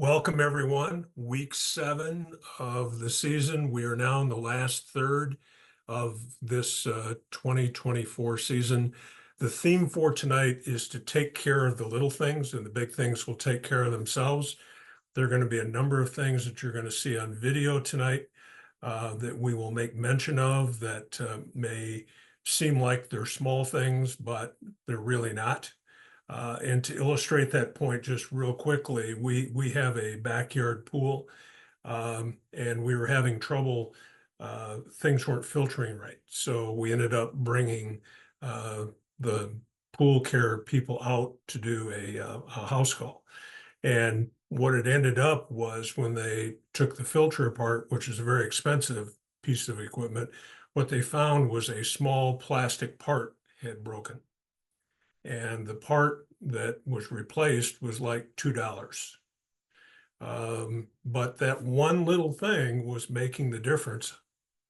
Welcome, everyone. Week 7 of the season. We are now in the last third of this 2024 season. The theme for tonight is to take care of the little things, and the big things will take care of themselves. There are going to be a number of things that you're going to see on video tonight that we will make mention of that may seem like they're small things, but they're really not. And to illustrate that point just real quickly, we have a backyard pool, and we were having trouble. Things weren't filtering right. So we ended up bringing the pool care people out to do a house call. And what it ended up was when they took the filter apart, which is a very expensive piece of equipment, what they found was a small plastic part had broken. And the part that was replaced was like $2. But that one little thing was making the difference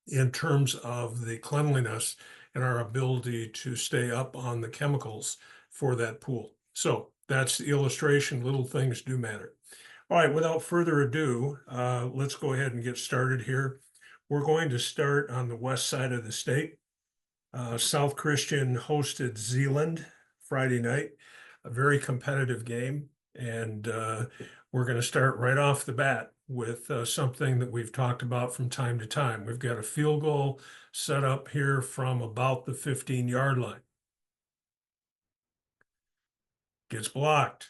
in terms of the cleanliness and our ability to stay up on the chemicals for that pool. So that's the illustration. Little things do matter. All right, without further ado, let's go ahead and get started here. We're going to start on the west side of the state. South Christian hosted Zeeland Friday night, a very competitive game. And we're going to start right off the bat with something that we've talked about from time to time. We've got a field goal set up here from about the 15-yard line. Gets blocked.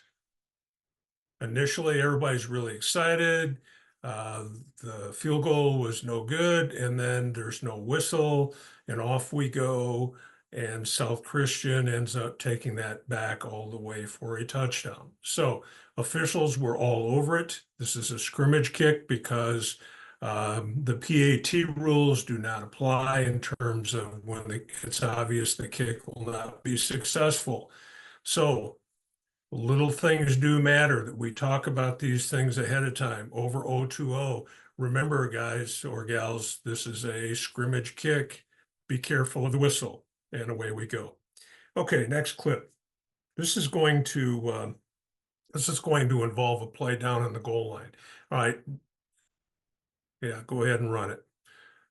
Initially, everybody's really excited. The field goal was no good, and then there's no whistle, and off we go. And South Christian ends up taking that back all the way for a touchdown. So officials were all over it. This is a scrimmage kick because the PAT rules do not apply in terms of when it's obvious the kick will not be successful. So little things do matter that we talk about these things ahead of time. Over 0-2-0. Remember, guys or gals, this is a scrimmage kick. Be careful of the whistle. And away we go. Okay, next clip. This is going to involve a play down on the goal line. All right. Yeah, go ahead and run it.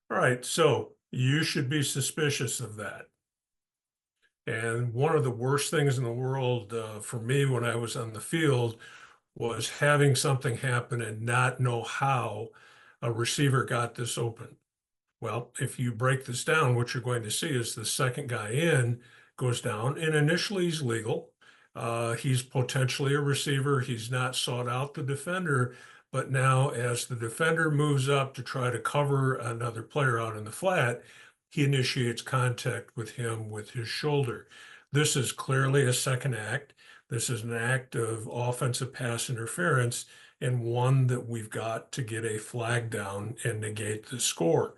All right, so you should be suspicious of that. And one of the worst things in the world for me when I was on the field was having something happen and not know how a receiver got this open. Well, if you break this down, what you're going to see is the second guy in goes down, and initially he's legal. He's potentially a receiver. He's not sought out the defender, but now as the defender moves up to try to cover another player out in the flat, he initiates contact with him with his shoulder. This is clearly a second act. This is an act of offensive pass interference and one that we've got to get a flag down and negate the score.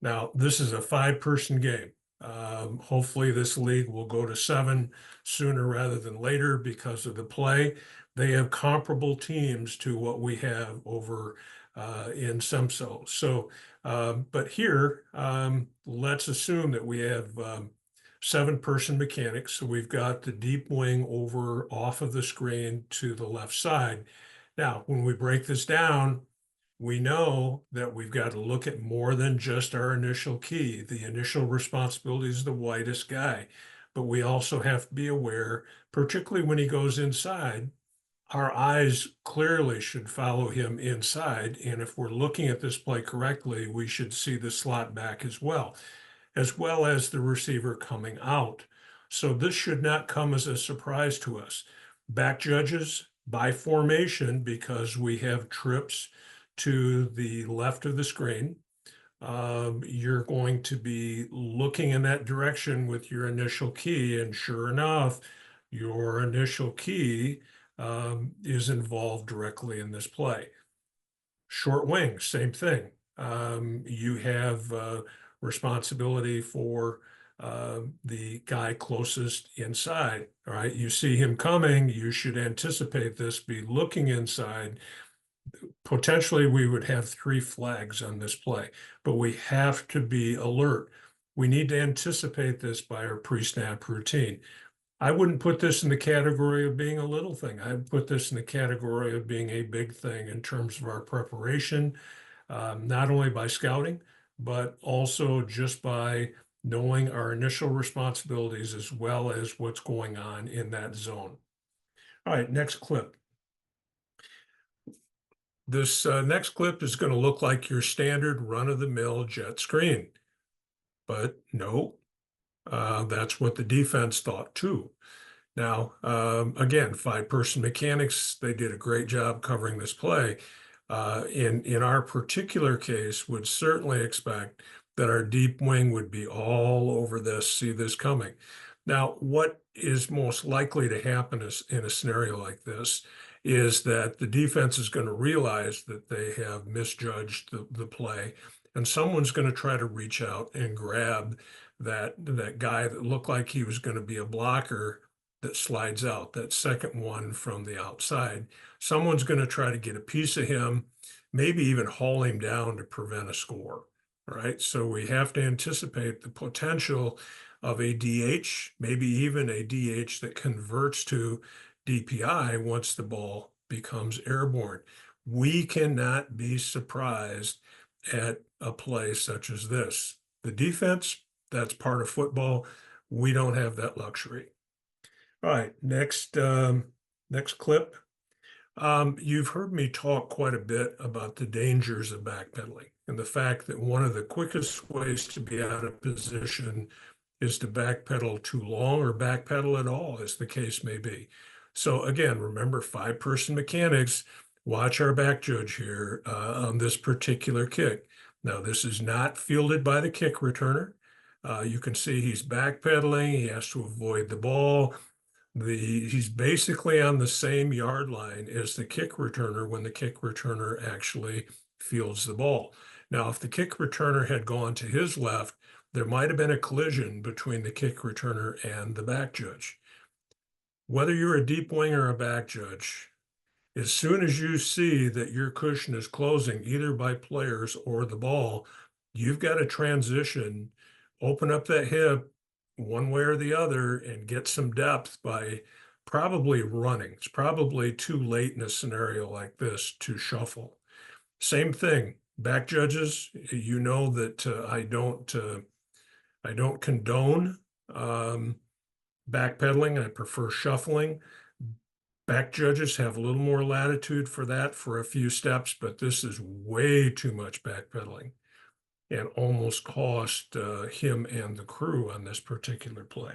Now, this is a 5-person game. Hopefully this league will go to 7 sooner rather than later because of the play. They have comparable teams to what we have over in SEMSO. So, but here, let's assume that we have 7-person mechanics. So we've got the deep wing over off of the screen to the left side. Now, when we break this down, we know that we've got to look at more than just our initial key. The initial responsibility is the widest guy, but we also have to be aware, particularly when he goes inside, our eyes clearly should follow him inside. And if we're looking at this play correctly, we should see the slot back as well as the receiver coming out. So this should not come as a surprise to us. Back judges by formation, because we have trips to the left of the screen, you're going to be looking in that direction with your initial key. And sure enough, your initial key is involved directly in this play. Short wing, same thing. You have responsibility for the guy closest inside. All right, you see him coming, you should anticipate this, be looking inside. Potentially, we would have 3 flags on this play, but we have to be alert. We need to anticipate this by our pre-snap routine. I wouldn't put this in the category of being a little thing. I'd put this in the category of being a big thing in terms of our preparation, not only by scouting, but also just by knowing our initial responsibilities as well as what's going on in that zone. All right, next clip. This next clip is going to look like your standard run-of-the-mill jet screen, but no, that's what the defense thought too. Now, again, five-person mechanics, they did a great job covering this play. In our particular case, would certainly expect that our deep wing would be all over this, see this coming. Now, what is most likely to happen in a scenario like this is that the defense is going to realize that they have misjudged the play, and someone's going to try to reach out and grab that guy that looked like he was going to be a blocker that slides out, that second one from the outside. Someone's going to try to get a piece of him, maybe even haul him down to prevent a score, right? So we have to anticipate the potential of a DH, maybe even a DH that converts to DPI once the ball becomes airborne. We cannot be surprised at a play such as this. The defense, that's part of football. We don't have that luxury. All right, next clip. You've heard me talk quite a bit about the dangers of backpedaling and the fact that one of the quickest ways to be out of position is to backpedal too long or backpedal at all, as the case may be. So again, remember five-person mechanics, watch our back judge here on this particular kick. Now, this is not fielded by the kick returner. You can see he's backpedaling. He has to avoid the ball. He's basically on the same yard line as the kick returner when the kick returner actually fields the ball. Now, if the kick returner had gone to his left, there might have been a collision between the kick returner and the back judge. Whether you're a deep wing or a back judge, as soon as you see that your cushion is closing, either by players or the ball, you've got to transition, open up that hip one way or the other, and get some depth by probably running. It's probably too late in a scenario like this to shuffle. Same thing, back judges, you know that I don't condone backpedaling. I prefer shuffling. Back judges have a little more latitude for that for a few steps, but this is way too much backpedaling and almost cost him and the crew on this particular play.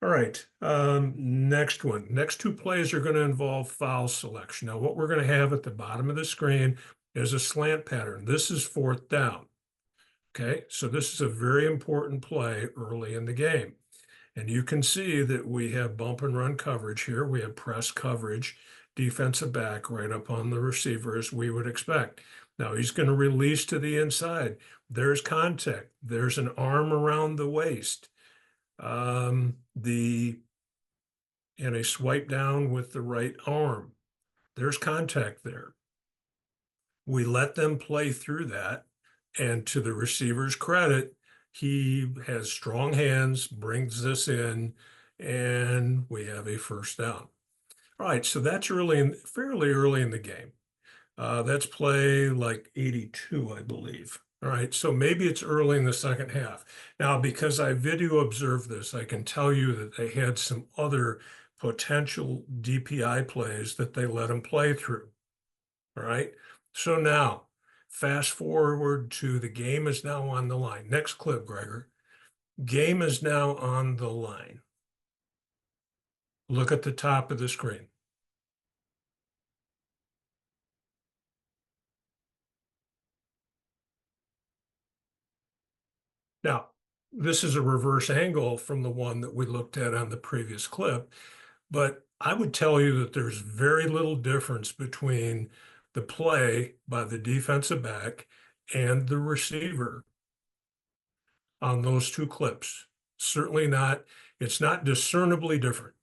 All right, next one. Next two plays are going to involve foul selection. Now, what we're going to have at the bottom of the screen is a slant pattern. This is fourth down. Okay, so this is a very important play early in the game. And you can see that we have bump and run coverage here. We have press coverage, defensive back right up on the receiver as we would expect. Now he's going to release to the inside. There's contact. There's an arm around the waist. And a swipe down with the right arm. There's contact there. We let them play through that. And to the receiver's credit, he has strong hands, brings this in, and we have a first down. All right, so that's fairly early in the game. That's play like 82, I believe. All right, so maybe it's early in the second half. Now, because I video observed this, I can tell you that they had some other potential DPI plays that they let him play through. All right, so now fast forward to the game is now on the line. Next clip, Gregor. Game is now on the line. Look at the top of the screen. Now, this is a reverse angle from the one that we looked at on the previous clip, but I would tell you that there's very little difference between the play by the defensive back and the receiver on those two clips. Certainly not, it's not discernibly different.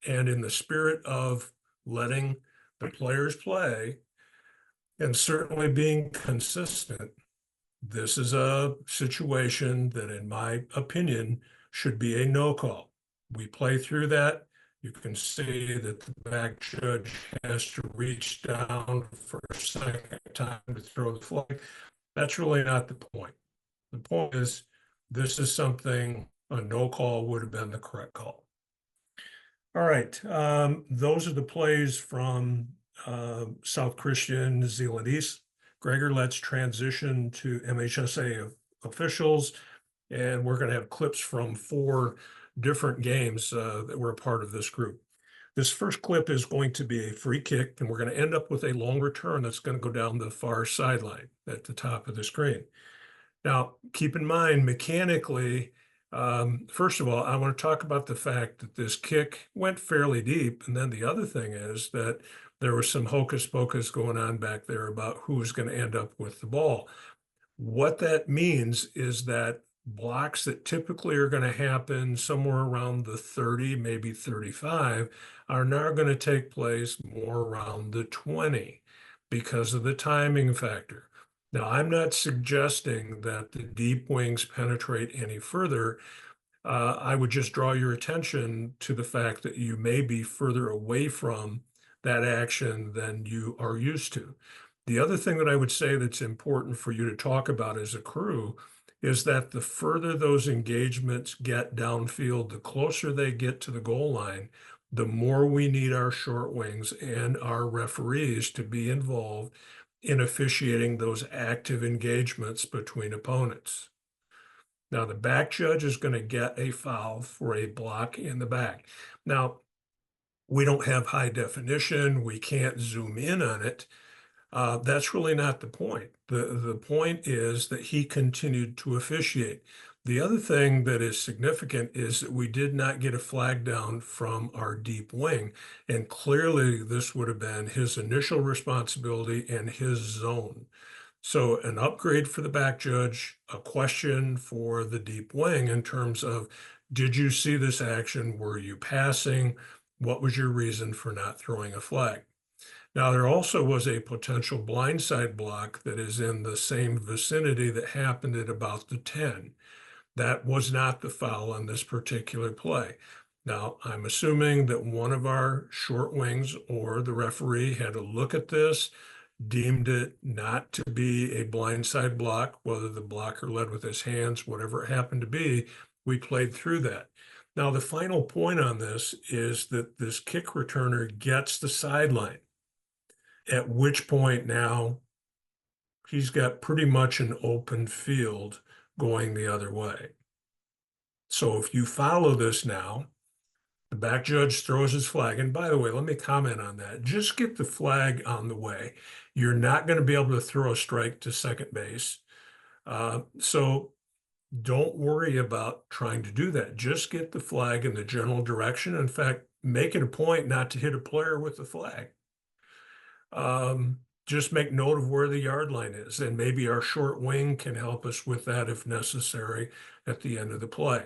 And in the spirit of letting the players play and certainly being consistent, this is a situation that, in my opinion, should be a no call. We play through that. You can see that the back judge has to reach down for a second time to throw the flag. That's really not the point. The point is, this is something a no call would have been the correct call. All right, those are the plays from South Christian New Zealand East. Gregor, let's transition to MHSA officials, and we're going to have clips from 4 different games that were a part of this group. This first clip is going to be a free kick, and we're going to end up with a long return that's going to go down the far sideline at the top of the screen. Now, keep in mind, mechanically, first of all, I want to talk about the fact that this kick went fairly deep. And then the other thing is that there was some hocus pocus going on back there about who was going to end up with the ball. What that means is that blocks that typically are going to happen somewhere around the 30, maybe 35, are now going to take place more around the 20 because of the timing factor. Now, I'm not suggesting that the deep wings penetrate any further. I would just draw your attention to the fact that you may be further away from that action than you are used to. The other thing that I would say that's important for you to talk about as a crew is that the further those engagements get downfield, the closer they get to the goal line, the more we need our short wings and our referees to be involved in officiating those active engagements between opponents. Now, the back judge is going to get a foul for a block in the back. Now, we don't have high definition. We can't zoom in on it. That's really not the point. The point is that he continued to officiate. The other thing that is significant is that we did not get a flag down from our deep wing. And clearly, this would have been his initial responsibility and his zone. So an upgrade for the back judge, a question for the deep wing in terms of, did you see this action? Were you passing? What was your reason for not throwing a flag? Now, there also was a potential blindside block that is in the same vicinity that happened at about the 10. That was not the foul on this particular play. Now, I'm assuming that one of our short wings or the referee had a look at this, deemed it not to be a blindside block, whether the blocker led with his hands, whatever it happened to be, we played through that. Now, the final point on this is that this kick returner gets the sideline, at which point now he's got pretty much an open field going the other way. So if you follow this now, the back judge throws his flag. And by the way, let me comment on that. Just get the flag on the way. You're not going to be able to throw a strike to second base. So don't worry about trying to do that. Just get the flag in the general direction. In fact, make it a point not to hit a player with the flag. Just make note of where the yard line is, and maybe our short wing can help us with that if necessary at the end of the play.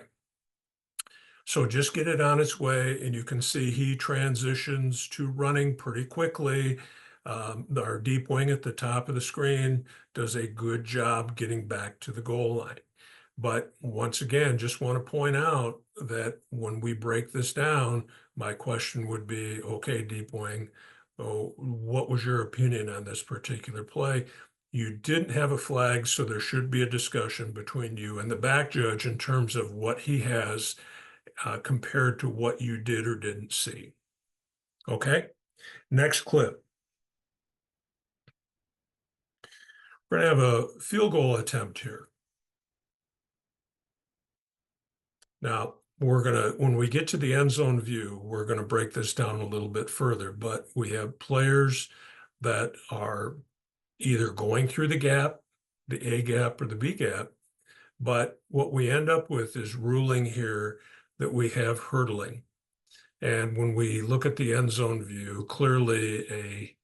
So just get it on its way, and you can see he transitions to running pretty quickly. Our deep wing at the top of the screen does a good job getting back to the goal line. But once again, just want to point out that when we break this down, my question would be, okay, deep wing, what was your opinion on this particular play? You didn't have a flag, so there should be a discussion between you and the back judge in terms of what he has compared to what you did or didn't see. Okay, next clip. We're going to have a field goal attempt here. Now, when we get to the end zone view, we're going to break this down a little bit further, but we have players that are either going through the gap, the A gap or the B gap, but what we end up with is ruling here that we have hurdling. And when we look at the end zone view, clearly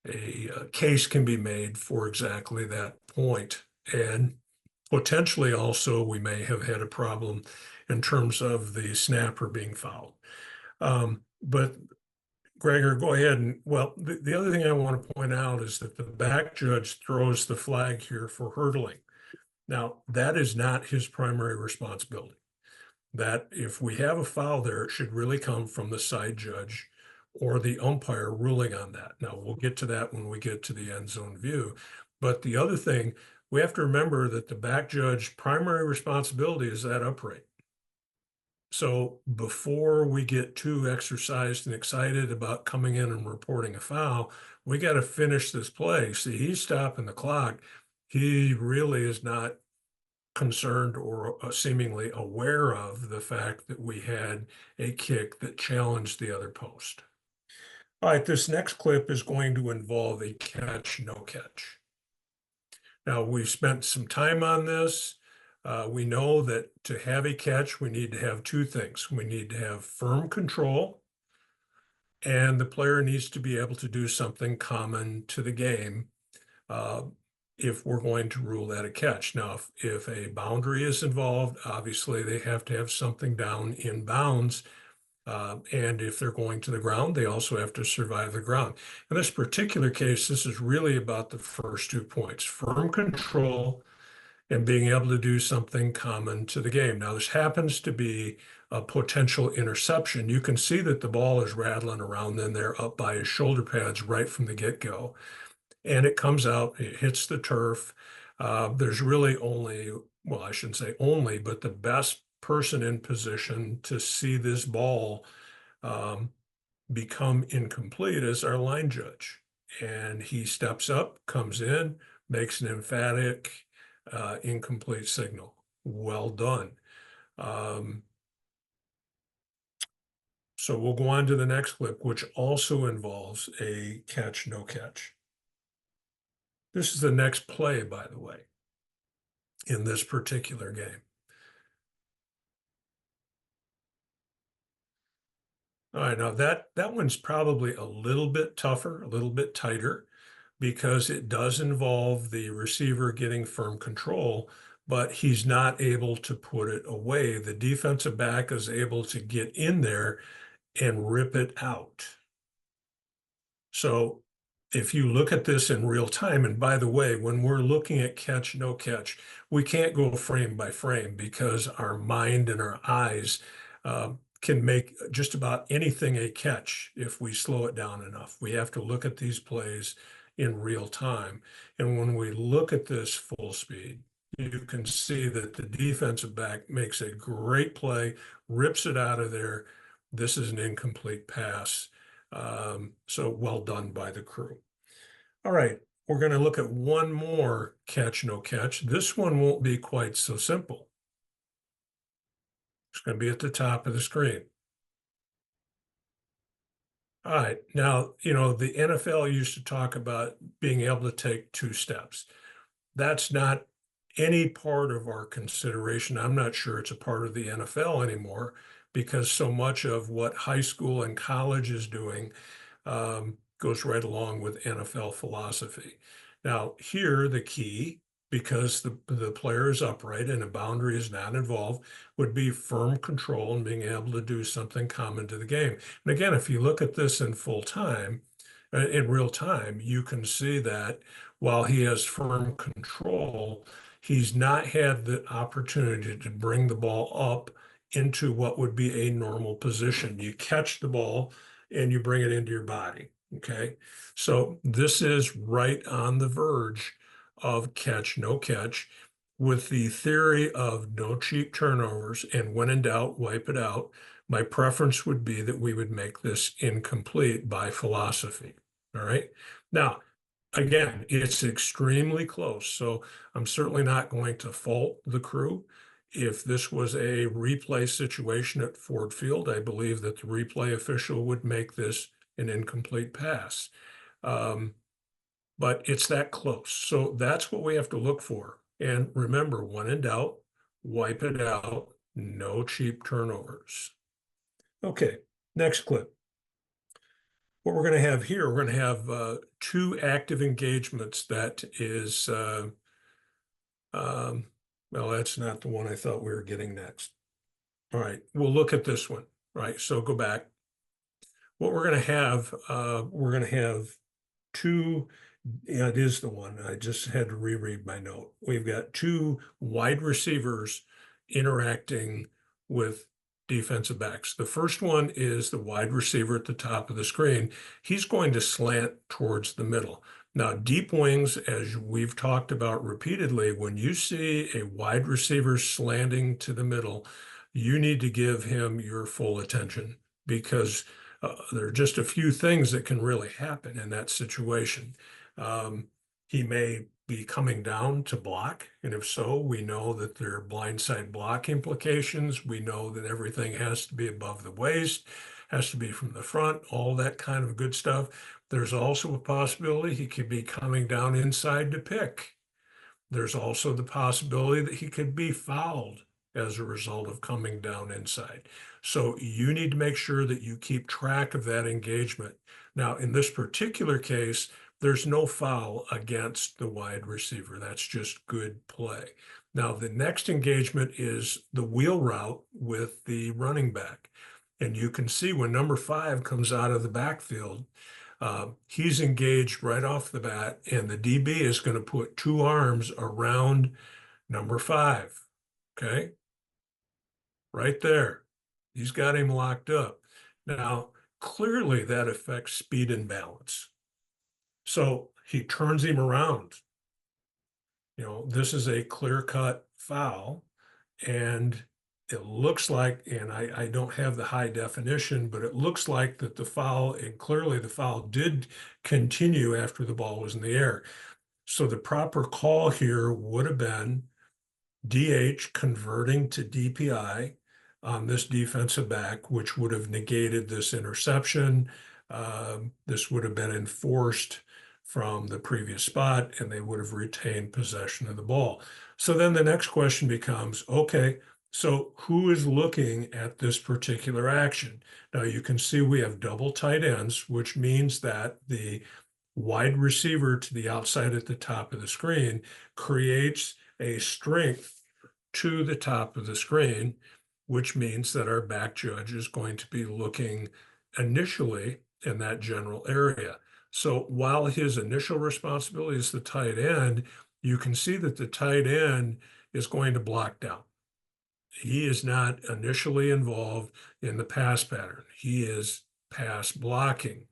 a case can be made for exactly that point. And potentially also we may have had a problem in terms of the snapper being fouled. But Gregor, go ahead. And well, the other thing I want to point out is that the back judge throws the flag here for hurdling. Now, that is not his primary responsibility. that if we have a foul there, it should really come from the side judge or the umpire ruling on that. Now, we'll get to that when we get to the end zone view. But the other thing, we have to remember that the back judge primary responsibility is that upright. So before we get too exercised and excited about coming in and reporting a foul, we got to finish this play. See, he's stopping the clock. He really is not concerned or seemingly aware of the fact that we had a kick that challenged the other post. All right, this next clip is going to involve a catch, no catch. Now, we've spent some time on this. We know that to have a catch, we need to have two things. We need to have firm control, and the player needs to be able to do something common to the game uh, if we're going to rule that a catch. Now, if a boundary is involved, obviously they have to have something down in bounds. And if they're going to the ground, they also have to survive the ground. In this particular case, this is really about the first 2 points, firm control and being able to do something common to the game. Now, this happens to be a potential interception. You can see that the ball is rattling around in there up by his shoulder pads right from the get-go. And it comes out, it hits the turf. There's really only, well, I shouldn't say only, but the best person in position to see this ball um, become incomplete is our line judge. And he steps up, comes in, makes an emphatic incomplete signal. Well done. Um, so we'll go on to the next clip, which also involves a catch, no catch. This is the next play, by the way, in this particular game. All right, now that one's probably a little bit tougher, a little bit tighter, because it does involve the receiver getting firm control, but he's not able to put it away. The defensive back is able to get in there and rip it out. So if you look at this in real time, and by the way, when we're looking at catch, no catch, we can't go frame by frame because our mind and our eyes can make just about anything a catch if we slow it down enough. We have to look at these plays in real time. And when we look at this full speed, you can see that the defensive back makes a great play, rips it out of there. This is an incomplete pass. So well done by the crew. All right, we're going to look at one more catch, no catch. This one won't be quite so simple. It's going to be at the top of the screen. All right, now, the NFL used to talk about being able to take 2 steps. That's not any part of our consideration. I'm not sure it's a part of the NFL anymore because so much of what high school and college is doing goes right along with NFL philosophy. Now, here, the key, because the player is upright and a boundary is not involved, would be firm control and being able to do something common to the game. And again, if you look at this in real time, you can see that while he has firm control, he's not had the opportunity to bring the ball up into what would be a normal position. You catch the ball and you bring it into your body. Okay. So this is right on the verge of catch, no catch, with the theory of no cheap turnovers and when in doubt, wipe it out. My preference would be that we would make this incomplete by philosophy. All right. Now, again, it's extremely close. So I'm certainly not going to fault the crew. If this was a replay situation at Ford Field, I believe that the replay official would make this an incomplete pass. But it's that close. So that's what we have to look for. And remember, when in doubt, wipe it out. No cheap turnovers. Okay, next clip. What we're going to have here, we're going to have 2 active engagements. That is, well, that's not the one I thought we were getting next. All right, we'll look at this one. All right, so go back. What we're going to have 2, yeah, it is the one. I just had to reread my note. We've got 2 wide receivers interacting with defensive backs. The first one is the wide receiver at the top of the screen. He's going to slant towards the middle. Now, deep wings, as we've talked about repeatedly, when you see a wide receiver slanting to the middle, you need to give him your full attention because there are just a few things that can really happen in that situation. Um, he may be coming down to block, and if so, we know that there are blindside block implications. We know that everything has to be above the waist, has to be from the front, all that kind of good stuff. There's also a possibility he could be coming down inside to pick. There's also the possibility that he could be fouled as a result of coming down inside. So you need to make sure that you keep track of that engagement. Now, in this particular case, there's no foul against the wide receiver. That's just good play. Now, the next engagement is the wheel route with the running back. And you can see when number 5 comes out of the backfield, he's engaged right off the bat, and the DB is going to put 2 arms around number 5. Okay, right there. He's got him locked up. Now, clearly that affects speed and balance. So he turns him around. This is a clear-cut foul, and it looks like, and I don't have the high definition, but it looks like that the foul, and clearly the foul did continue after the ball was in the air. So the proper call here would have been DH converting to DPI on this defensive back, which would have negated this interception. This would have been enforced from the previous spot, and they would have retained possession of the ball. So then the next question becomes, okay, so who is looking at this particular action? Now you can see we have double tight ends, which means that the wide receiver to the outside at the top of the screen creates a strength to the top of the screen, which means that our back judge is going to be looking initially in that general area. So while his initial responsibility is the tight end, you can see that the tight end is going to block down. He is not initially involved in the pass pattern. He is pass blocking.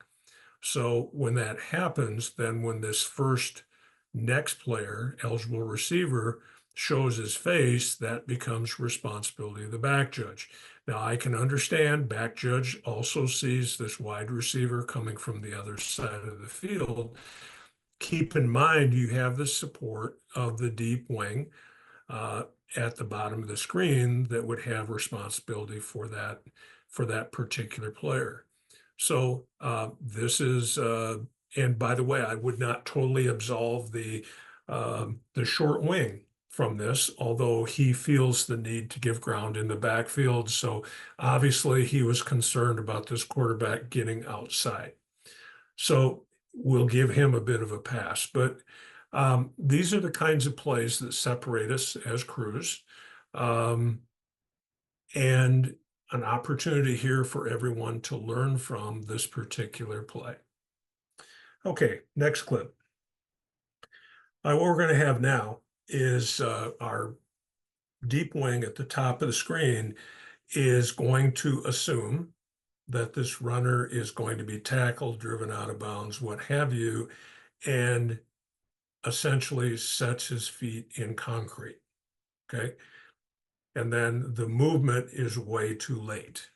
So when that happens, then when this first next player, eligible receiver, shows his face, that becomes responsibility of the back judge. Now I can understand back judge also sees this wide receiver coming from the other side of the field. Keep in mind, you have the support of the deep wing at the bottom of the screen that would have responsibility for that particular player. So this is, and by the way, I would not totally absolve the short wing from this, although he feels the need to give ground in the backfield. So obviously he was concerned about this quarterback getting outside. So we'll give him a bit of a pass. But these are the kinds of plays that separate us as crews. And an opportunity here for everyone to learn from this particular play. Okay, next clip. What we're going to have now is our deep wing at the top of the screen is going to assume that this runner is going to be tackled, driven out of bounds, what have you, and essentially sets his feet in concrete, okay? And then the movement is way too late.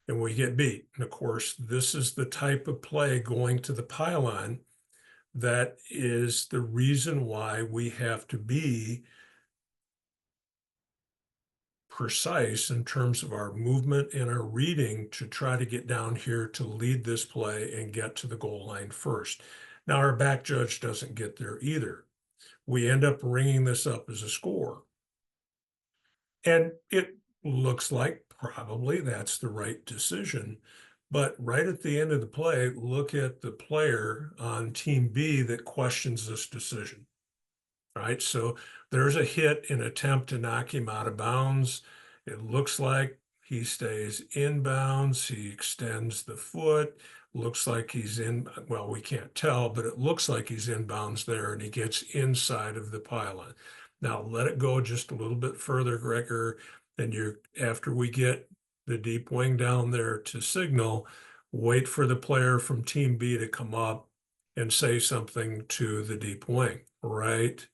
And we get beat. And of course, this is the type of play going to the pylon that is the reason why we have to be precise in terms of our movement and our reading to try to get down here to lead this play and get to the goal line first. Now, our back judge doesn't get there either. We end up ringing this up as a score. And it looks like probably that's the right decision. But right at the end of the play, look at the player on Team B that questions this decision. Right, so there's a hit, an attempt to knock him out of bounds. It looks like he stays in bounds. He extends the foot. Looks like he's in, well, we can't tell, but it looks like he's in bounds there, and he gets inside of the pylon. Now let it go just a little bit further, Gregor, And after we get the deep wing down there to signal, wait for the player from team B to come up and say something to the deep wing, right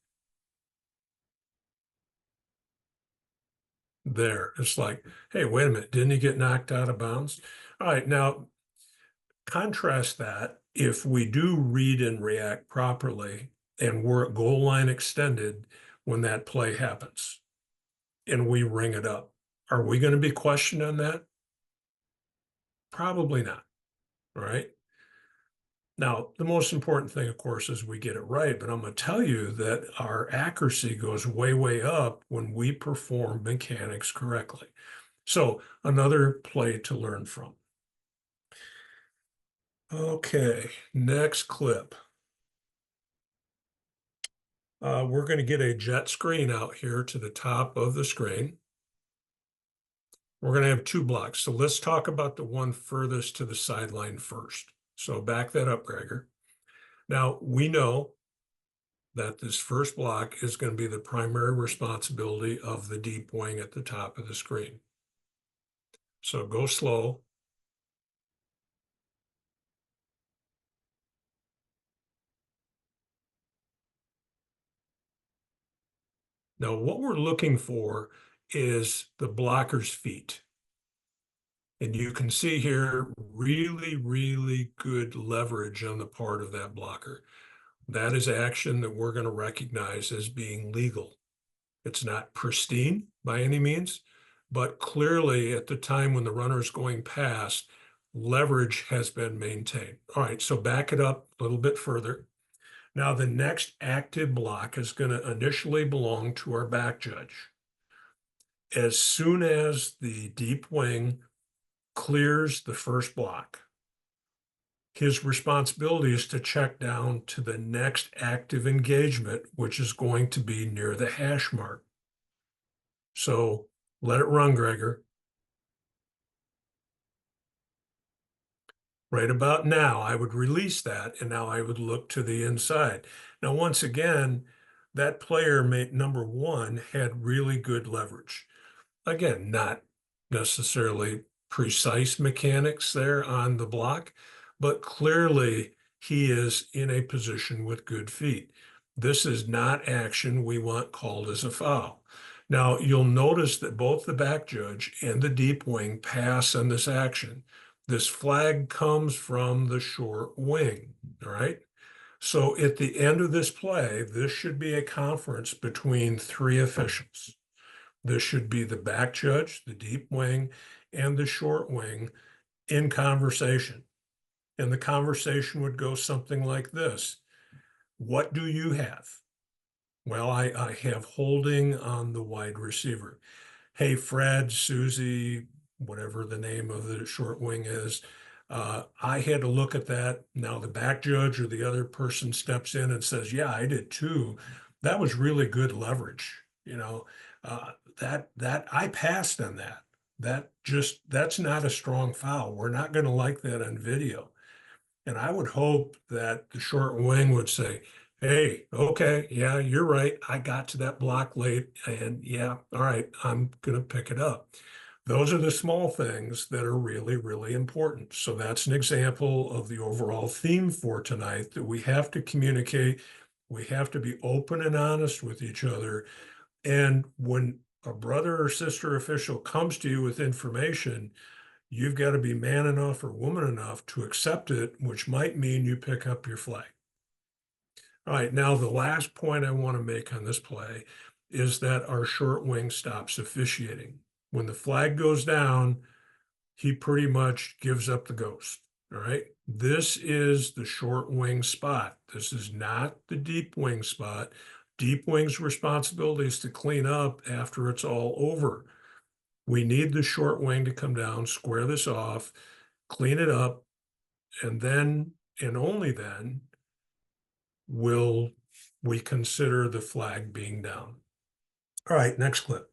there. It's like, hey, wait a minute, didn't he get knocked out of bounds? All right, now contrast that if we do read and react properly and we're at goal line extended when that play happens and we ring it up. Are we going to be questioned on that? Probably not, right? Now, the most important thing, of course, is we get it right, but I'm going to tell you that our accuracy goes way, way up when we perform mechanics correctly. So, another play to learn from. Okay, next clip. We're going to get a jet screen out here to the top of the screen. We're going to have two blocks. So let's talk about the one furthest to the sideline first. So back that up, Gregor. Now, we know that this first block is going to be the primary responsibility of the deep wing at the top of the screen. So go slow. Now, what we're looking for is the blocker's feet. And you can see here really, really good leverage on the part of that blocker. That is action that we're going to recognize as being legal. It's not pristine by any means, but clearly at the time when the runner is going past, leverage has been maintained. All right, so back it up a little bit further. Now the next active block is going to initially belong to our back judge. As soon as the deep wing clears the first block, his responsibility is to check down to the next active engagement, which is going to be near the hash mark. So let it run, Gregor. Right about now, I would release that, and now I would look to the inside. Now, once again, that player, number one, had really good leverage. Again, not necessarily precise mechanics there on the block, but clearly he is in a position with good feet. This is not action we want called as a foul. Now, you'll notice that both the back judge and the deep wing pass on this action. This flag comes from the short wing, all right? So at the end of this play, this should be a conference between three officials. This should be the back judge, the deep wing, and the short wing in conversation. And the conversation would go something like this. What do you have? Well, I have holding on the wide receiver. Hey, Fred, Susie, whatever the name of the short wing is, I had to look at that. Now the back judge or the other person steps in and says, yeah, I did too. That was really good leverage. You know, that I passed on that. That's not a strong foul. We're not going to like that on video. And I would hope that the short wing would say, hey, okay, yeah, you're right. I got to that block late, and yeah, all right, I'm going to pick it up. Those are the small things that are really, really important. So that's an example of the overall theme for tonight, that we have to communicate. We have to be open and honest with each other. And when a brother or sister official comes to you with information, you've got to be man enough or woman enough to accept it, which might mean you pick up your flag. All right, now the last point I want to make on this play is that our short wing stops officiating. When the flag goes down, he pretty much gives up the ghost. All right, this is the short wing spot. This is not the deep wing spot. Deep wing's responsibility is to clean up after it's all over. We need the short wing to come down, square this off, clean it up, and then, and only then, will we consider the flag being down. All right, next clip.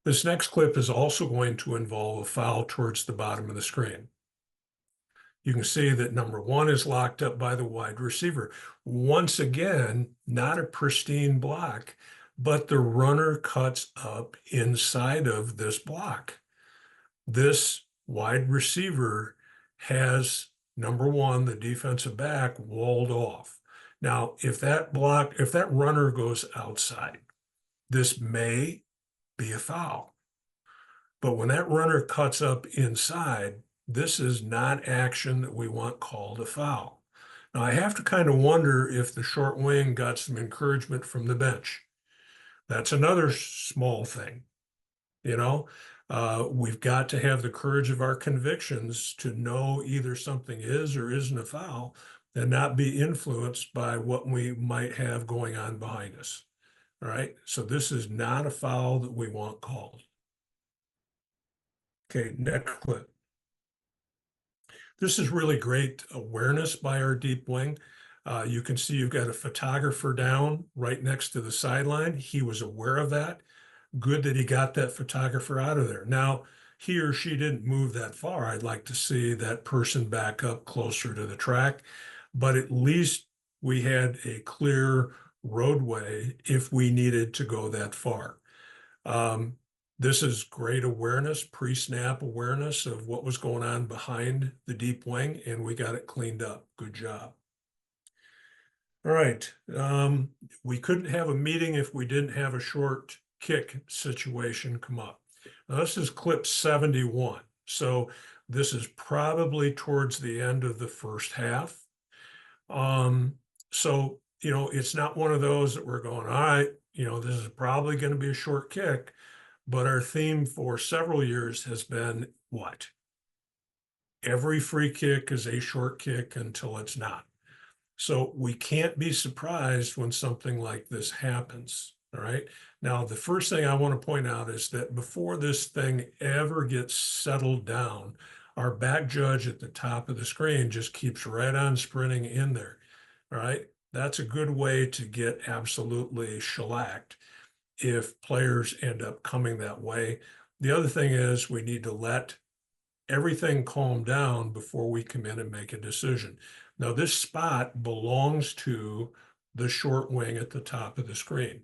This next clip is also going to involve a foul towards the bottom of the screen. You can see that number one is locked up by the wide receiver. Once again, not a pristine block. but the runner cuts up inside of this block. This wide receiver has, number one, the defensive back walled off. Now, if that runner goes outside, this may be a foul. But when that runner cuts up inside, this is not action that we want called a foul. Now, I have to kind of wonder if the short wing got some encouragement from the bench. That's another small thing, you know. We've got to have the courage of our convictions to know either something is or isn't a foul and not be influenced by what we might have going on behind us. All right. So this is not a foul that we want called. Okay, next clip. This is really great awareness by our deep wing. You can see you've got a photographer down right next to the sideline. He was aware of that. Good that he got that photographer out of there. Now, he or she didn't move that far. I'd like to see that person back up closer to the track, but at least we had a clear roadway if we needed to go that far. This is great awareness, pre-snap awareness of what was going on behind the deep wing, and we got it cleaned up. Good job. All right. We couldn't have a meeting if we didn't have a short kick situation come up. Now, this is clip 71. So this is probably towards the end of the first half. So, it's not one of those that we're going, all right, this is probably going to be a short kick. But our theme for several years has been what? Every free kick is a short kick until it's not. So we can't be surprised when something like this happens. All right. Now, the first thing I want to point out is that before this thing ever gets settled down, our back judge at the top of the screen just keeps right on sprinting in there. All right. That's a good way to get absolutely shellacked if players end up coming that way. The other thing is we need to let everything calm down before we come in and make a decision. Now, this spot belongs to the short wing at the top of the screen.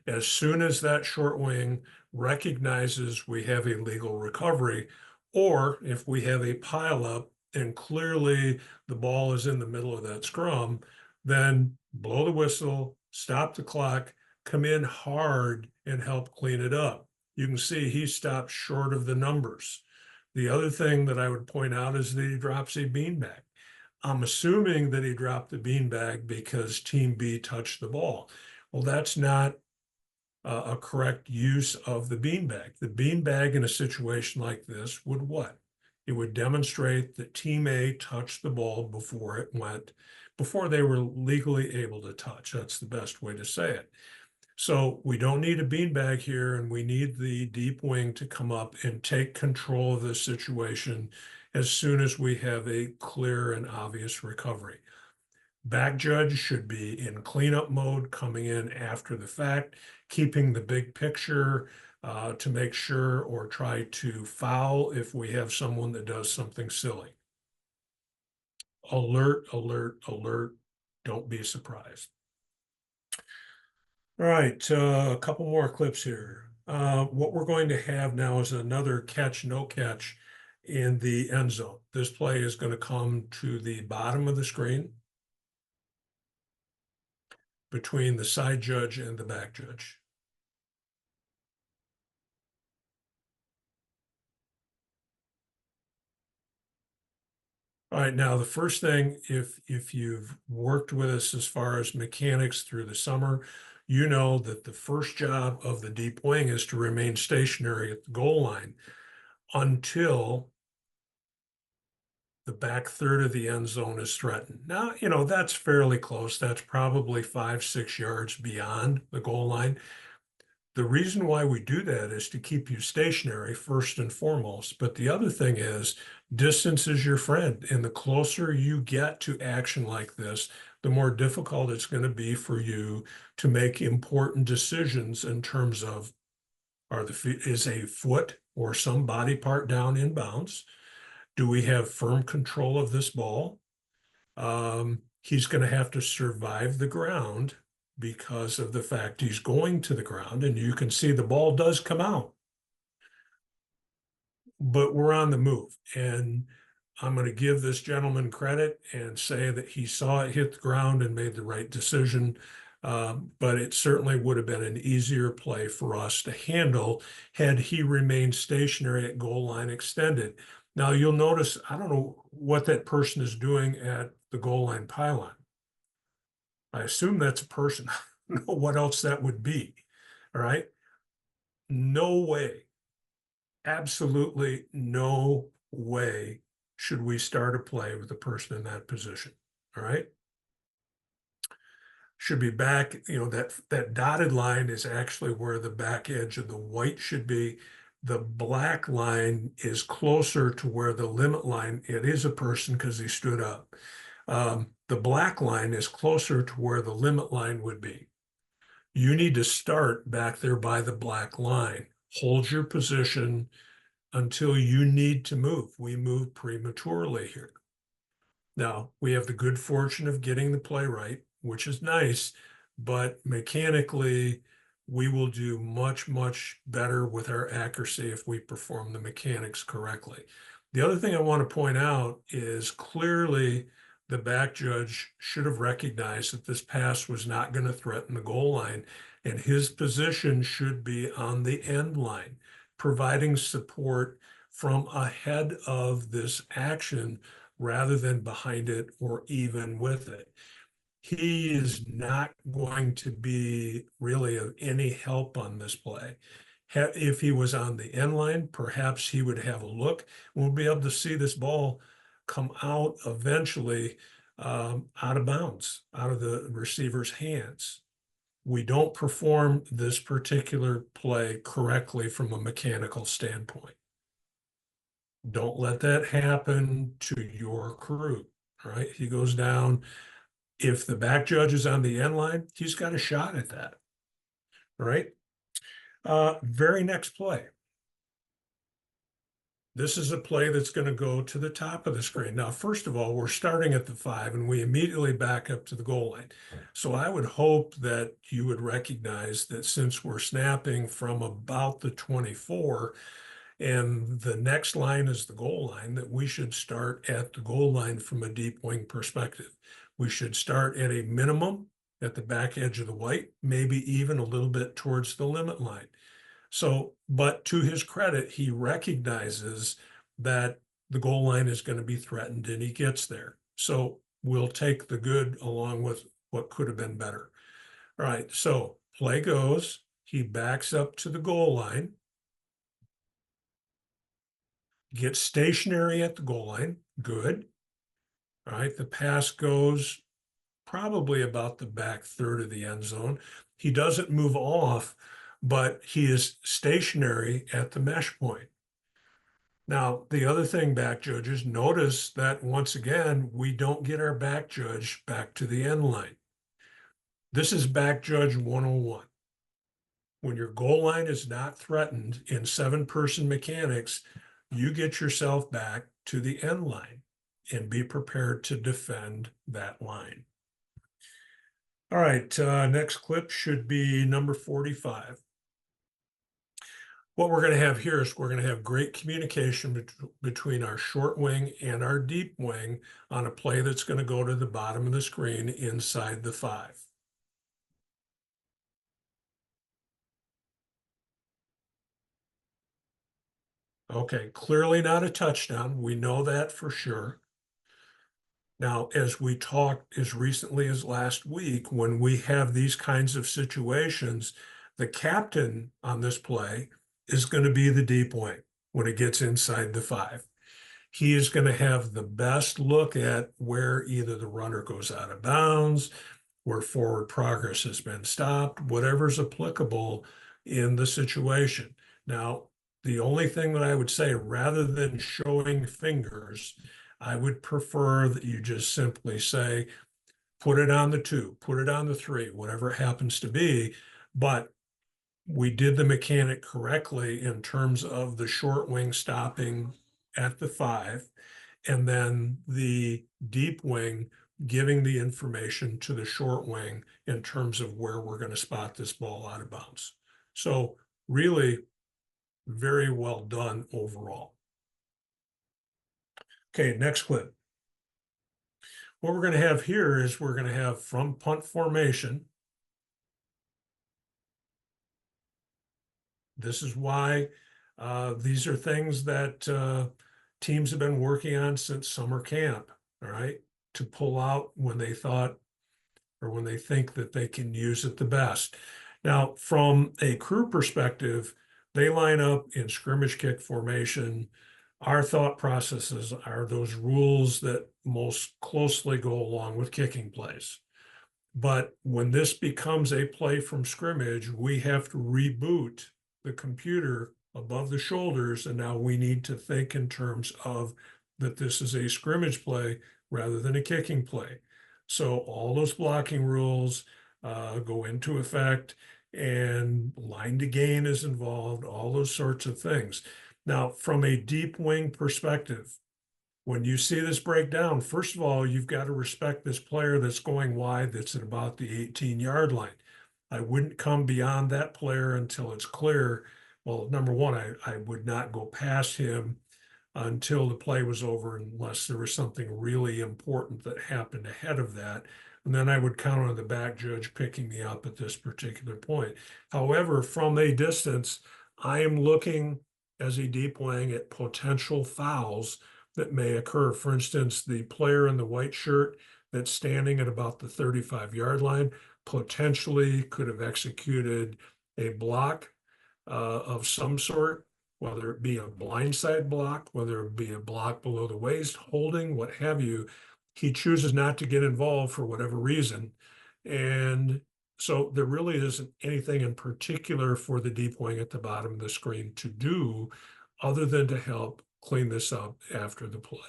As soon as that short wing recognizes we have a legal recovery, or if we have a pileup and clearly the ball is in the middle of that scrum, then blow the whistle, stop the clock, come in hard and help clean it up. You can see he stopped short of the numbers. The other thing that I would point out is that he drops a beanbag. I'm assuming that he dropped the beanbag because Team B touched the ball. Well, that's not a correct use of the beanbag. The beanbag in a situation like this would what? It would demonstrate that Team A touched the ball before they were legally able to touch. That's the best way to say it. So we don't need a beanbag here, and we need the deep wing to come up and take control of this situation as soon as we have a clear and obvious recovery. Back judge should be in cleanup mode, coming in after the fact, keeping the big picture to make sure or try to foul if we have someone that does something silly. Alert, alert, alert. Don't be surprised. All right, a couple more clips here. What we're going to have now is another catch, no catch in the end zone. This play is going to come to the bottom of the screen between the side judge and the back judge. All right, now the first thing, if you've worked with us as far as mechanics through the summer, you know that the first job of the deep wing is to remain stationary at the goal line until the back third of the end zone is threatened. Now, that's fairly close. That's probably 5-6 yards beyond the goal line. The reason why we do that is to keep you stationary first and foremost. But the other thing is distance is your friend. And the closer you get to action like this, the more difficult it's going to be for you to make important decisions in terms of is a foot or some body part down in bounds? Do we have firm control of this ball? He's going to have to survive the ground because of the fact he's going to the ground, and you can see the ball does come out, but we're on the move. And I'm going to give this gentleman credit and say that he saw it hit the ground and made the right decision. But it certainly would have been an easier play for us to handle had he remained stationary at goal line extended. Now you'll notice, I don't know what that person is doing at the goal line pylon. I assume that's a person. I don't know what else that would be. All right. No way, absolutely no way should we start a play with a person in that position. All right. Should be back, that dotted line is actually where the back edge of the white should be. The black line is closer to where the limit line, it is a person because he stood up. The black line is closer to where the limit line would be. You need to start back there by the black line. Hold your position until you need to move. We move prematurely here. Now, we have the good fortune of getting the play right, which is nice, but mechanically, we will do much, much better with our accuracy if we perform the mechanics correctly. The other thing I want to point out is clearly the back judge should have recognized that this pass was not going to threaten the goal line, and his position should be on the end line, providing support from ahead of this action rather than behind it or even with it. He is not going to be really of any help on this play. If he was on the end line, perhaps he would have a look. We'll be able to see this ball come out eventually out of bounds, out of the receiver's hands. We don't perform this particular play correctly from a mechanical standpoint. Don't let that happen to your crew. All right. He goes down. If the back judge is on the end line, he's got a shot at that. All right. Very next play. This is a play that's going to go to the top of the screen. Now, first of all, we're starting at the 5 and we immediately back up to the goal line. So I would hope that you would recognize that since we're snapping from about the 24, and the next line is the goal line, that we should start at the goal line from a deep wing perspective. We should start at a minimum at the back edge of the white, maybe even a little bit towards the limit line. So, but to his credit, he recognizes that the goal line is going to be threatened and he gets there. So we'll take the good along with what could have been better. All right, so play goes, he backs up to the goal line, gets stationary at the goal line, good. All right, the pass goes probably about the back third of the end zone. He doesn't move off, but he is stationary at the mesh point. Now, the other thing, back judges, notice that once again, we don't get our back judge back to the end line. This is back judge 101. When your goal line is not threatened in 7-person mechanics, you get yourself back to the end line and be prepared to defend that line. All right, next clip should be number 45. What we're going to have here is we're going to have great communication between our short wing and our deep wing on a play that's going to go to the bottom of the screen inside the 5. Okay, clearly not a touchdown. We know that for sure. Now, as we talked as recently as last week, when we have these kinds of situations, the captain on this play is going to be the deep wing when it gets inside the 5. He is going to have the best look at where either the runner goes out of bounds, where forward progress has been stopped, whatever's applicable in the situation. Now, the only thing that I would say, rather than showing fingers, I would prefer that you just simply say, put it on the 2, put it on the 3, whatever it happens to be. But we did the mechanic correctly in terms of the short wing stopping at the 5, and then the deep wing giving the information to the short wing in terms of where we're going to spot this ball out of bounds. So really very well done overall. Okay, next clip. What we're going to have here is we're going to have from punt formation. This is why these are things that teams have been working on since summer camp, all right, to pull out when they thought or when they think that they can use it the best. Now, from a crew perspective, they line up in scrimmage kick formation. Our thought processes are those rules that most closely go along with kicking plays. But when this becomes a play from scrimmage, we have to reboot the computer above the shoulders. And now we need to think in terms of that this is a scrimmage play rather than a kicking play. So all those blocking rules go into effect, and line to gain is involved, all those sorts of things. Now, from a deep wing perspective, when you see this breakdown, first of all, you've got to respect this player that's going wide, that's at about the 18-yard line. I wouldn't come beyond that player until it's clear. Well, number one, I would not go past him until the play was over unless there was something really important that happened ahead of that. And then I would count on the back judge picking me up at this particular point. However, from a distance, I am looking as a deep wing at potential fouls that may occur. For instance, the player in the white shirt that's standing at about the 35-yard line potentially could have executed a block of some sort, whether it be a blindside block, whether it be a block below the waist, holding, what have you. He chooses not to get involved for whatever reason. And so there really isn't anything in particular for the deep wing at the bottom of the screen to do other than to help clean this up after the play.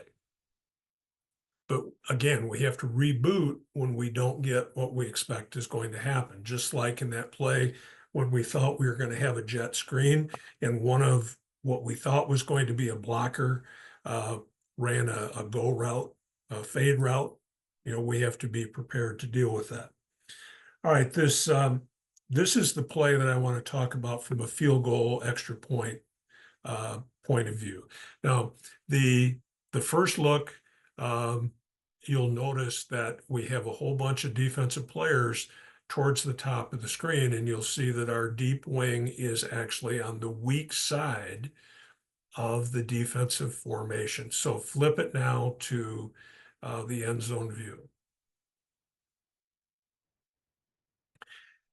But again, we have to reboot when we don't get what we expect is going to happen. Just like in that play when we thought we were going to have a jet screen and one of what we thought was going to be a blocker ran a go route, a fade route. We have to be prepared to deal with that. All right, this is the play that I want to talk about from a field goal extra point point of view. Now, the first look, you'll notice that we have a whole bunch of defensive players towards the top of the screen, and you'll see that our deep wing is actually on the weak side of the defensive formation. So flip it now to the end zone view.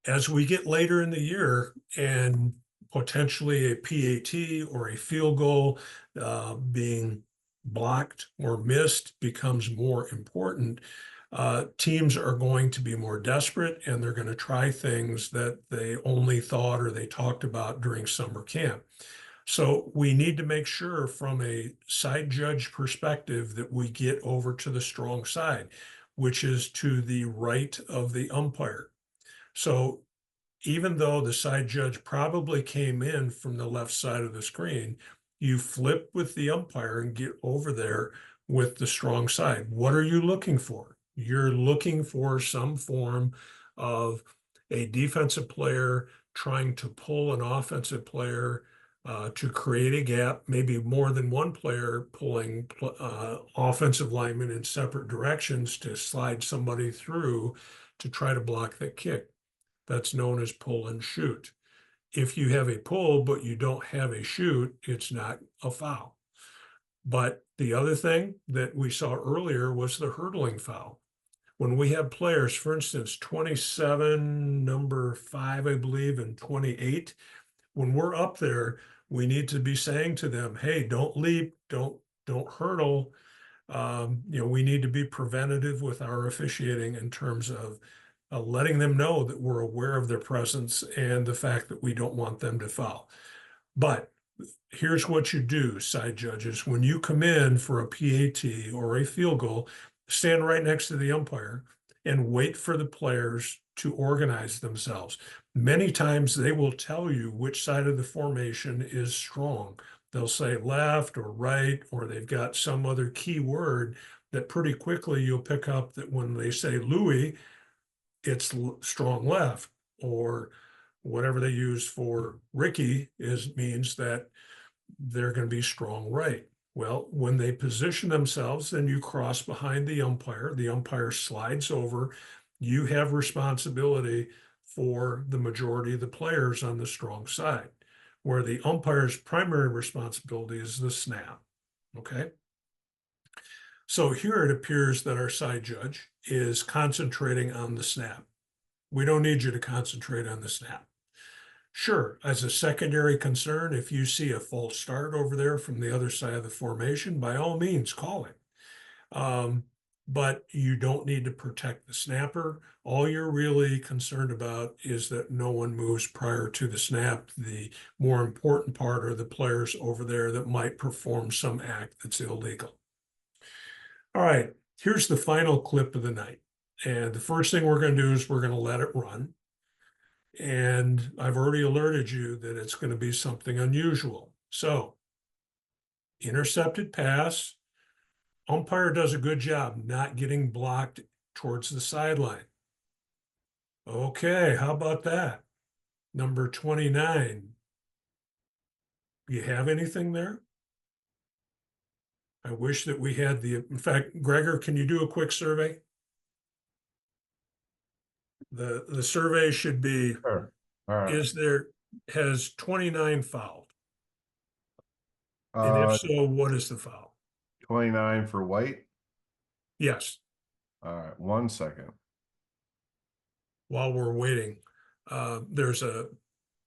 As we get later in the year and potentially a PAT or a field goal being blocked or missed becomes more important, teams are going to be more desperate, and they're going to try things that they only thought or they talked about during summer camp. So we need to make sure from a side judge perspective that we get over to the strong side, which is to the right of the umpire. So even though the side judge probably came in from the left side of the screen, you flip with the umpire and get over there with the strong side. What are you looking for? You're looking for some form of a defensive player trying to pull an offensive player to create a gap, maybe more than one player pulling offensive linemen in separate directions to slide somebody through to try to block that kick. That's known as pull and shoot. If you have a pull, but you don't have a shoot, it's not a foul. But the other thing that we saw earlier was the hurdling foul. When we have players, for instance, 27, number 5, I believe, and 28, when we're up there, we need to be saying to them, hey, don't leap, don't hurdle. We need to be preventative with our officiating in terms of letting them know that we're aware of their presence and the fact that we don't want them to foul. But here's what you do, side judges. When you come in for a PAT or a field goal, stand right next to the umpire and wait for the players to organize themselves. Many times they will tell you which side of the formation is strong. They'll say left or right, or they've got some other key word that pretty quickly you'll pick up that when they say Louis, it's strong left, or whatever they use for Ricky means that they're going to be strong right. Well, when they position themselves, then you cross behind the umpire slides over, you have responsibility for the majority of the players on the strong side, where the umpire's primary responsibility is the snap. Okay. So here it appears that our side judge is concentrating on the snap. We don't need you to concentrate on the snap. Sure, as a secondary concern, if you see a false start over there from the other side of the formation, by all means, call it. But you don't need to protect the snapper. All you're really concerned about is that no one moves prior to the snap. The more important part are the players over there that might perform some act that's illegal. All right, here's the final clip of the night. And the first thing we're going to do is we're going to let it run. And I've already alerted you that it's going to be something unusual. So, intercepted pass, umpire does a good job not getting blocked towards the sideline. Okay, how about that? Number 29. You have anything there? I wish that we had in fact, Gregor, can you do a quick survey? The survey should be, Sure. All right. has 29 fouled? And if Uh, so, what is the foul? 29 for white. Yes. All right, 1 second. While we're waiting, there's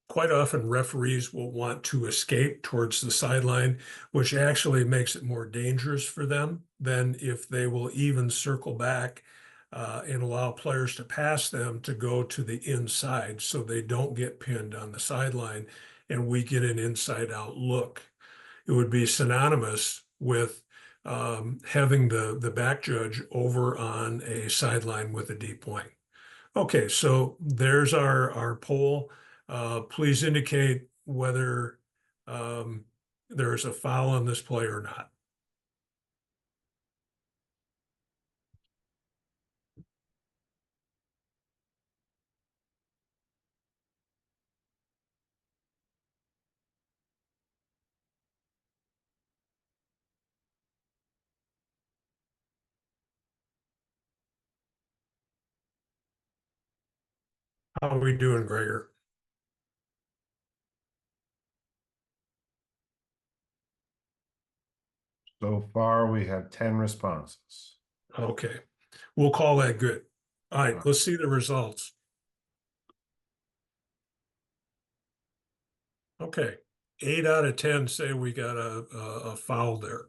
quite often referees will want to escape towards the sideline, which actually makes it more dangerous for them than if they will even circle back and allow players to pass them to go to the inside so they don't get pinned on the sideline and we get an inside out look. It would be synonymous with having the back judge over on a sideline with a deep wing. Okay, so there's our poll. Please indicate whether there's a foul on this play or not. How are we doing, Gregor? So far, we have 10 responses. Okay, we'll call that good. All right, let's see the results. Okay, 8 out of 10 say we got a foul there.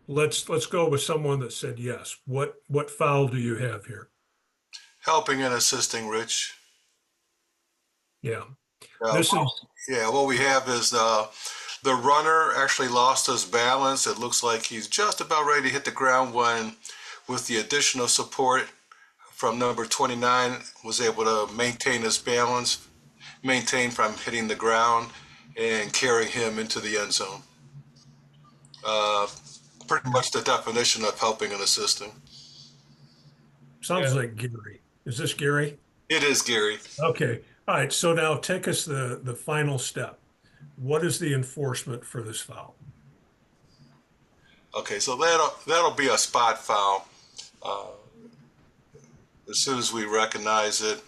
Let's go with someone that said yes. What foul do you have here? Helping and assisting, Rich. Yeah, this is Yeah, what we have is the runner actually lost his balance. It looks like he's just about ready to hit the ground when, with the additional support from number 29, was able to maintain his balance, maintain from hitting the ground, and carry him into the end zone. Pretty much the definition of helping and assisting. sounds like Gary. Is this Gary? It is, Gary. Okay. All right. So now take us the final step. What is the enforcement for this foul? Okay, so that'll be a spot foul. As soon as we recognize it,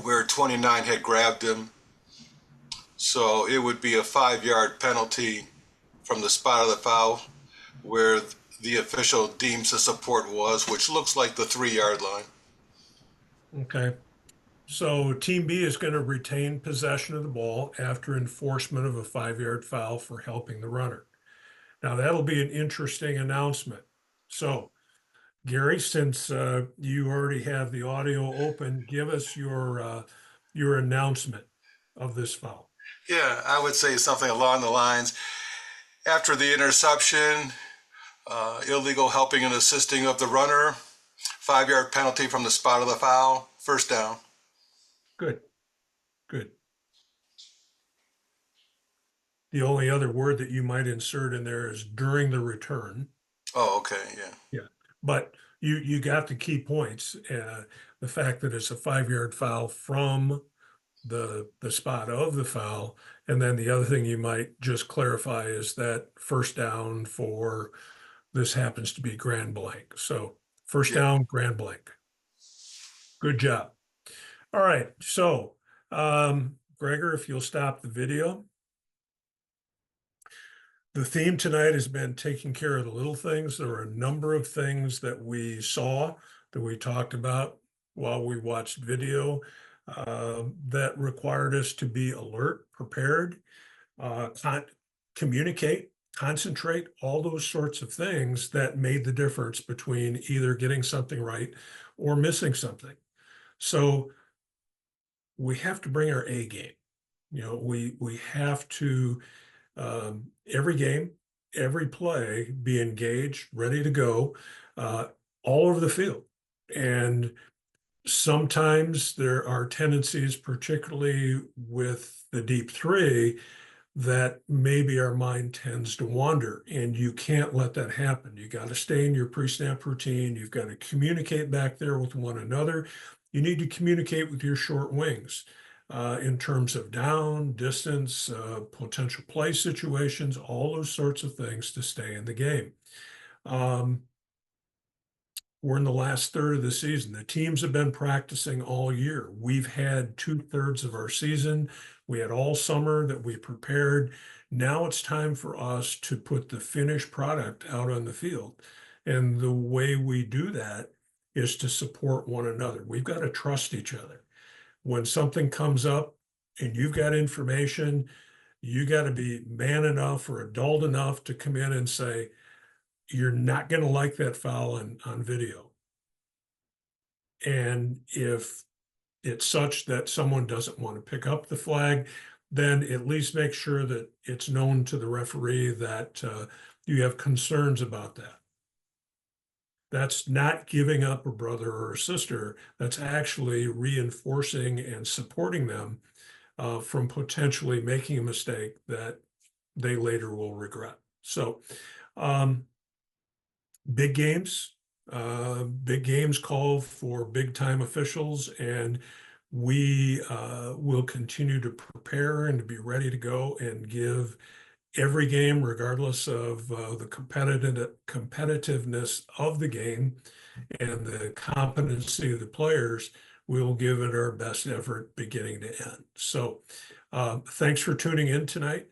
where 29 had grabbed him. So it would be a 5-yard penalty from the spot of the foul where the official deems the support was, which looks like the 3-yard line. Okay. So Team B is going to retain possession of the ball after enforcement of a 5-yard foul for helping the runner. Now that'll be an interesting announcement. So Gary, since you already have the audio open, give us your announcement of this foul. Yeah, I would say something along the lines, after the interception, illegal helping and assisting of the runner, 5-yard penalty from the spot of the foul, first down. Good. Good. The only other word that you might insert in there is during the return. Oh, okay, yeah. Yeah, but you got the key points. The fact that it's a 5 yard foul from the spot of the foul, and then the other thing you might just clarify is that first down for this happens to be grand blank. So first Yeah. down, grand blank. Good job. All right, so Gregor, if you'll stop the video. The theme tonight has been taking care of the little things. There were a number of things that we saw that we talked about while we watched video that required us to be alert, prepared, communicate, concentrate, all those sorts of things that made the difference between either getting something right or missing something. So we have to bring our A game. We have to every game, every play, be engaged, ready to go, uh, all over the field. And sometimes there are tendencies, particularly with the deep three, that maybe our mind tends to wander, and you can't let that happen. You got to stay in your pre-snap routine. You've got to communicate back there with one another. You need to communicate with your short wings in terms of down, distance, potential play situations, all those sorts of things to stay in the game. Um, we're in the last third of the season. The teams have been practicing all year. We've had 2/3 of our season. We had all summer that we prepared. Now it's time for us to put the finished product out on the field. And the way we do that is to support one another. We've got to trust each other. When something comes up and you've got information, you got to be man enough or adult enough to come in and say, you're not going to like that foul on video. And if it's such that someone doesn't want to pick up the flag, then at least make sure that it's known to the referee that you have concerns about that. That's not giving up a brother or a sister. That's actually reinforcing and supporting them from potentially making a mistake that they later will regret. So, big games, big games call for big time officials, and we will continue to prepare and to be ready to go and give every game, regardless of the competitiveness of the game and the competency of the players, we'll give it our best effort beginning to end. So thanks for tuning in tonight,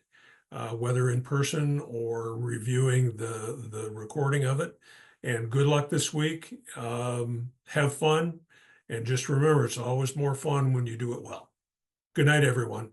whether in person or reviewing the recording of it. And good luck this week. Have fun. And just remember, it's always more fun when you do it well. Good night, everyone.